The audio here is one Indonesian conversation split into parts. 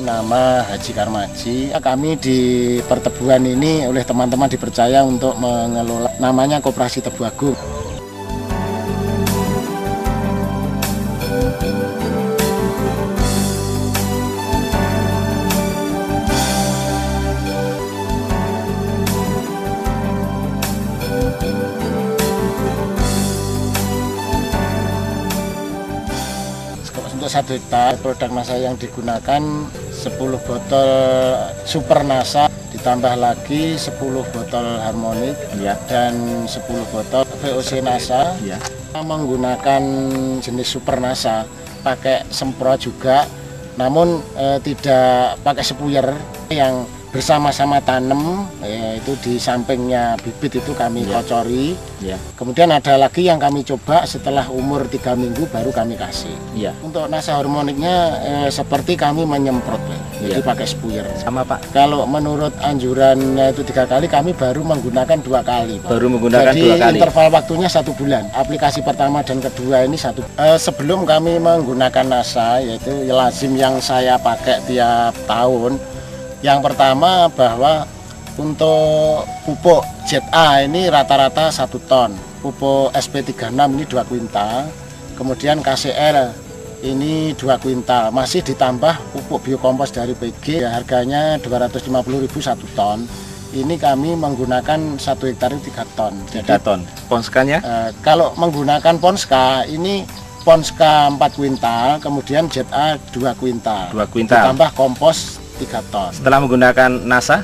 nama Haji Karmaji. Kami di pertebuan ini oleh teman-teman dipercaya untuk mengelola namanya Koperasi Tebu Agung. Untuk 1 hektar produk NASA yang digunakan 10 botol Super NASA, ditambah lagi 10 botol Harmonic ya, dan 10 botol VOC NASA ya. Menggunakan jenis Super NASA, pakai semprot juga, namun tidak pakai spuyer yang bersama-sama tanam, yaitu di sampingnya bibit itu kami kocori. Kemudian ada lagi yang kami coba setelah umur 3 minggu baru kami kasih. Untuk NASA harmoniknya seperti kami menyemprot, jadi pakai spuyer. Sama Pak. Kalau menurut anjurannya itu 3 kali, kami baru menggunakan 2 kali. Pak. Baru menggunakan jadi 2 kali. Interval waktunya 1 bulan. Aplikasi pertama dan kedua ini 1. Sebelum kami menggunakan NASA, yaitu lazim yang saya pakai tiap tahun. Yang pertama bahwa untuk pupuk ZA ini rata-rata 1 ton, pupuk SP36 ini 2 kuintal, kemudian KCL ini 2 kuintal, masih ditambah pupuk biokompos dari PG, harganya 250.000 1 ton. Ini kami menggunakan 1 hektar 3 ton. 3 ton. Ponskanya? Kalau menggunakan Ponska ini Ponska 4 kuintal, kemudian ZA 2 kuintal. 2 kuintal. Ditambah kompos 3 ton. Setelah menggunakan NASA?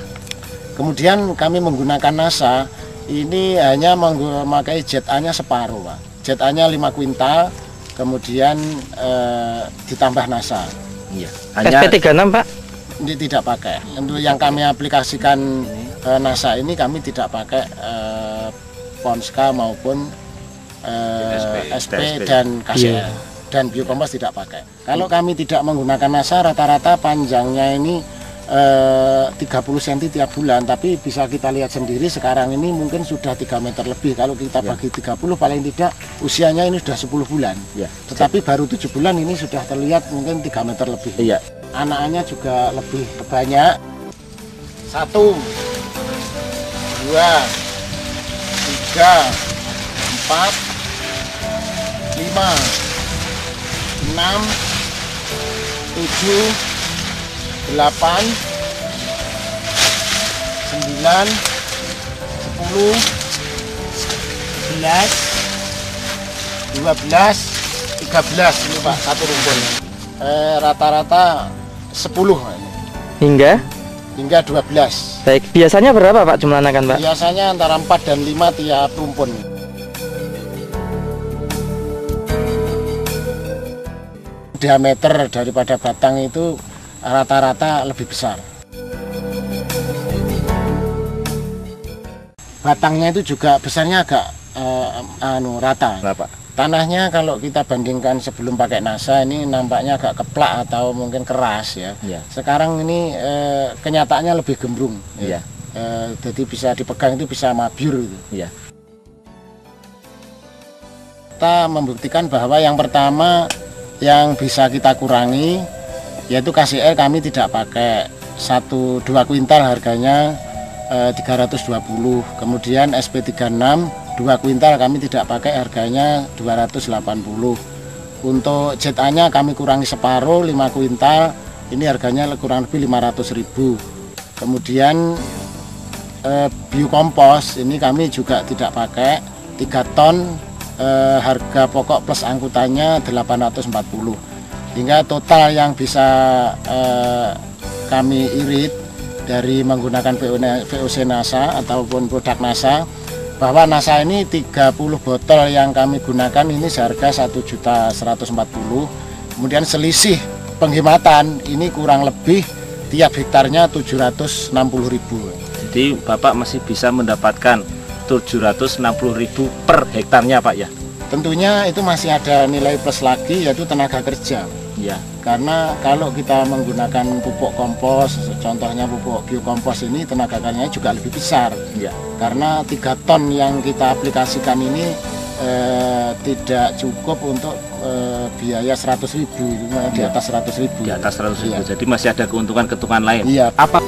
Kemudian kami menggunakan NASA, ini hanya memakai ZA-nya separuh, Pak. ZA-nya 5 kuintal, kemudian ditambah NASA. Iya. Hanya SP36, Pak? Ini tidak pakai. Untuk yang kami aplikasikan NASA ini kami tidak pakai Ponska maupun SP dan KCL. Dan biokompos tidak pakai. Kalau kami tidak menggunakan NASA, rata-rata panjangnya ini 30 cm tiap bulan, tapi bisa kita lihat sendiri sekarang ini mungkin sudah 3 meter lebih. Kalau kita bagi 30 paling tidak usianya ini sudah 10 bulan. Tetapi baru 7 bulan ini sudah terlihat mungkin 3 meter lebih. Anakannya juga lebih banyak. 1, 2, 3, 4, 5, 6, 7, 8, 9, 10, 11, 12, 13 ini Pak, 1 rumpun. Rata-rata 10 hingga 12. Baik, biasanya berapa Pak jumlah anakan, Pak? Biasanya antara 4 dan 5 tiap rumpun. Diameter daripada batang itu rata-rata lebih besar. Batangnya itu juga besarnya agak rata. Kenapa? Tanahnya kalau kita bandingkan sebelum pakai NASA ini nampaknya agak keplak atau mungkin keras ya. Sekarang ini kenyataannya lebih gembrung. Jadi bisa dipegang itu bisa mabyur gitu. Kita membuktikan bahwa yang pertama yang bisa kita kurangi yaitu KCL kami tidak pakai 2 kuintal harganya 320, kemudian SP36 2 kuintal kami tidak pakai harganya 280. Untuk ZA nya kami kurangi separuh 5 kuintal, ini harganya kurang lebih 500.000. Kemudian biokompos ini kami juga tidak pakai 3 ton, harga pokok plus angkutannya 840, hingga total yang bisa kami irit dari menggunakan VOC NASA ataupun produk NASA, bahwa NASA ini 30 botol yang kami gunakan ini seharga 1.140.000, kemudian selisih penghematan ini kurang lebih tiap hektarnya 760.000. Jadi Bapak masih bisa mendapatkan 760.000 per hektarnya Pak ya? Tentunya itu masih ada nilai plus lagi, yaitu tenaga kerja. Karena kalau kita menggunakan pupuk kompos, contohnya pupuk biokompos ini tenaga kerjanya juga lebih besar. Karena 3 ton yang kita aplikasikan ini tidak cukup untuk biaya 100.000, itu di atas 100.000. Di atas 100.000. Iya. Jadi masih ada keuntungan-keuntungan lain. Iya. Apa